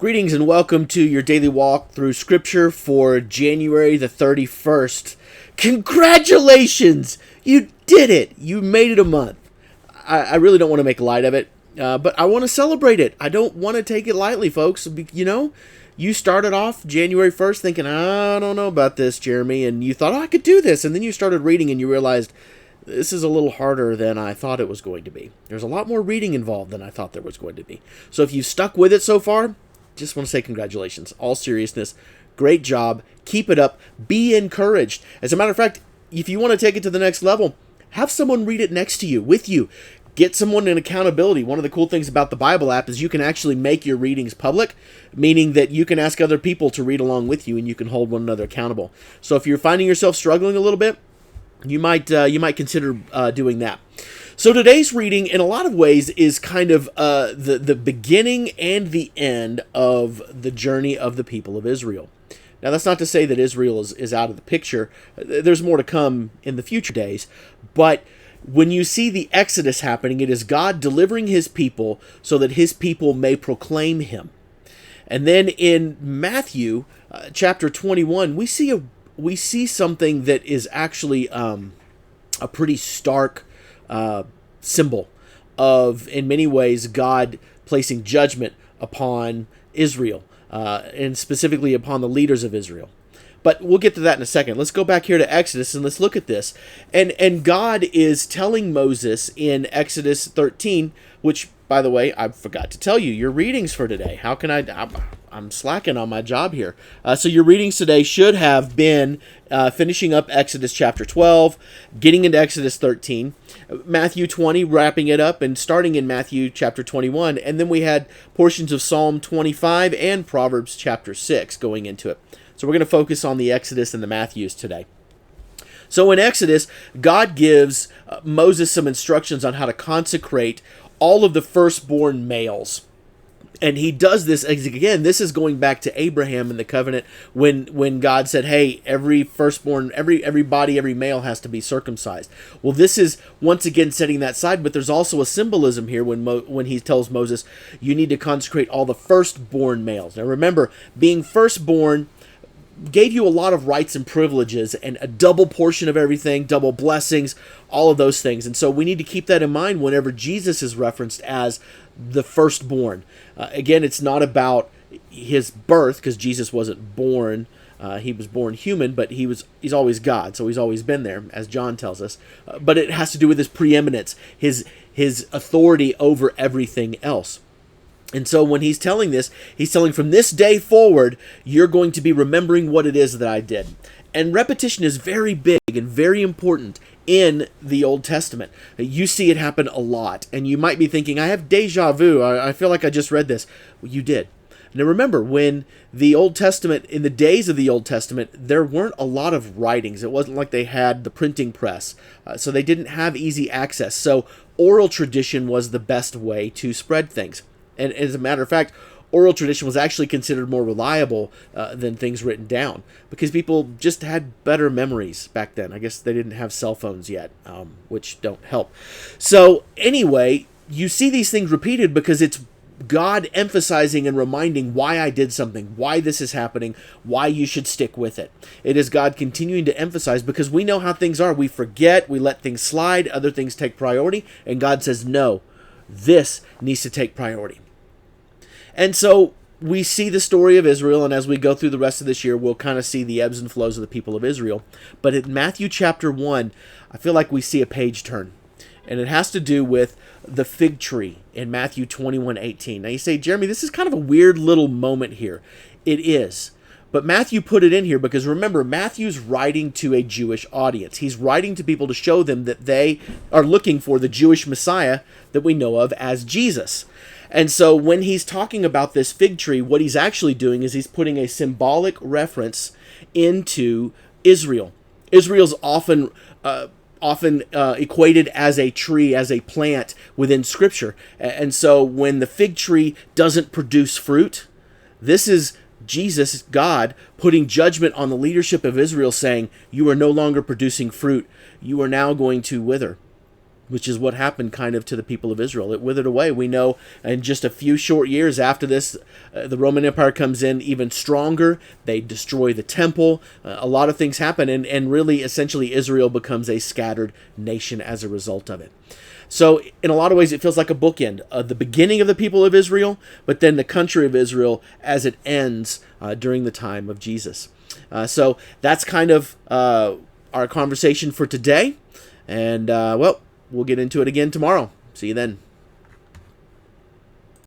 Greetings and welcome to your daily walk through Scripture for January the 31st. Congratulations! You did it! You made it a month. I really don't want to make light of it, but I want to celebrate it. I don't want to take it lightly, folks. You started off January 1st thinking, I don't know about this, Jeremy, and you thought, I could do this, and then you started reading and you realized, this is a little harder than I thought it was going to be. There's a lot more reading involved than I thought there was going to be. So if you've stuck with it so far, just want to say congratulations. All seriousness, great job. Keep it up. Be encouraged. As a matter of fact, if you want to take it to the next level, have someone read it next to you, with you. Get someone in accountability. One of the cool things about the Bible app is you can actually make your readings public, meaning that you can ask other people to read along with you and you can hold one another accountable. So if you're finding yourself struggling a little bit, you might consider doing that. So today's reading, in a lot of ways, is kind of the beginning and the end of the journey of the people of Israel. Now, that's not to say that Israel is out of the picture. There's more to come in the future days. But when you see the Exodus happening, it is God delivering his people so that his people may proclaim him. And then in Matthew chapter 21, we see something that is actually a pretty stark symbol of, in many ways, God placing judgment upon Israel, and specifically upon the leaders of Israel. But we'll get to that in a second. Let's go back here to Exodus and let's look at this. And God is telling Moses in Exodus 13, which, by the way, I forgot to tell you, your readings for today. How can I'm slacking on my job here. So your readings today should have been finishing up Exodus chapter 12, getting into Exodus 13, Matthew 20, wrapping it up, and starting in Matthew chapter 21. And then we had portions of Psalm 25 and Proverbs chapter 6 going into it. So we're going to focus on the Exodus and the Matthews today. So in Exodus, God gives Moses some instructions on how to consecrate all of the firstborn males. And he does this, again, this is going back to Abraham and the covenant when God said, hey, every firstborn, every male has to be circumcised. Well, this is once again setting that aside, but there's also a symbolism here when he tells Moses, you need to consecrate all the firstborn males. Now remember, being firstborn gave you a lot of rights and privileges and a double portion of everything, double blessings, all of those things. And so we need to keep that in mind whenever Jesus is referenced as the firstborn. Again, it's not about his birth, because Jesus wasn't born. He was born human, but he's always God, so he's always been there, as John tells us. But it has to do with his preeminence, his authority over everything else. And so when he's telling this, he's telling from this day forward, you're going to be remembering what it is that I did. And repetition is very big and very important in the Old Testament. You see it happen a lot. And you might be thinking, I have deja vu. I feel like I just read this. Well, you did. Now remember, when the Old Testament, in the days of the Old Testament, there weren't a lot of writings. It wasn't like they had the printing press. So they didn't have easy access. So oral tradition was the best way to spread things. And as a matter of fact, oral tradition was actually considered more reliable than things written down, because people just had better memories back then. I guess they didn't have cell phones yet, which don't help. So anyway, you see these things repeated because it's God emphasizing and reminding why I did something, why this is happening, why you should stick with it. It is God continuing to emphasize, because we know how things are. We forget, we let things slide, other things take priority, and God says, no, this needs to take priority. And so we see the story of Israel, and as we go through the rest of this year, we'll kind of see the ebbs and flows of the people of Israel. But in Matthew chapter 1, I feel like we see a page turn. And it has to do with the fig tree in Matthew 21:18. Now you say, Jeremy, this is kind of a weird little moment here. It is. But Matthew put it in here because, remember, Matthew's writing to a Jewish audience. He's writing to people to show them that they are looking for the Jewish Messiah that we know of as Jesus. And so when he's talking about this fig tree, what he's actually doing is he's putting a symbolic reference into Israel. Israel's often equated as a tree, as a plant within Scripture. And so when the fig tree doesn't produce fruit, this is Jesus, God, putting judgment on the leadership of Israel, saying, you are no longer producing fruit. You are now going to wither. which is what happened kind of to the people of Israel. It withered away. We know in just a few short years after this, the Roman Empire comes in even stronger. They destroy the temple. A lot of things happen, and really, essentially, Israel becomes a scattered nation as a result of it. So in a lot of ways, it feels like a bookend. The beginning of the people of Israel, but then the country of Israel as it ends during the time of Jesus. So that's kind of our conversation for today. And, well, we'll get into it again tomorrow. See you then.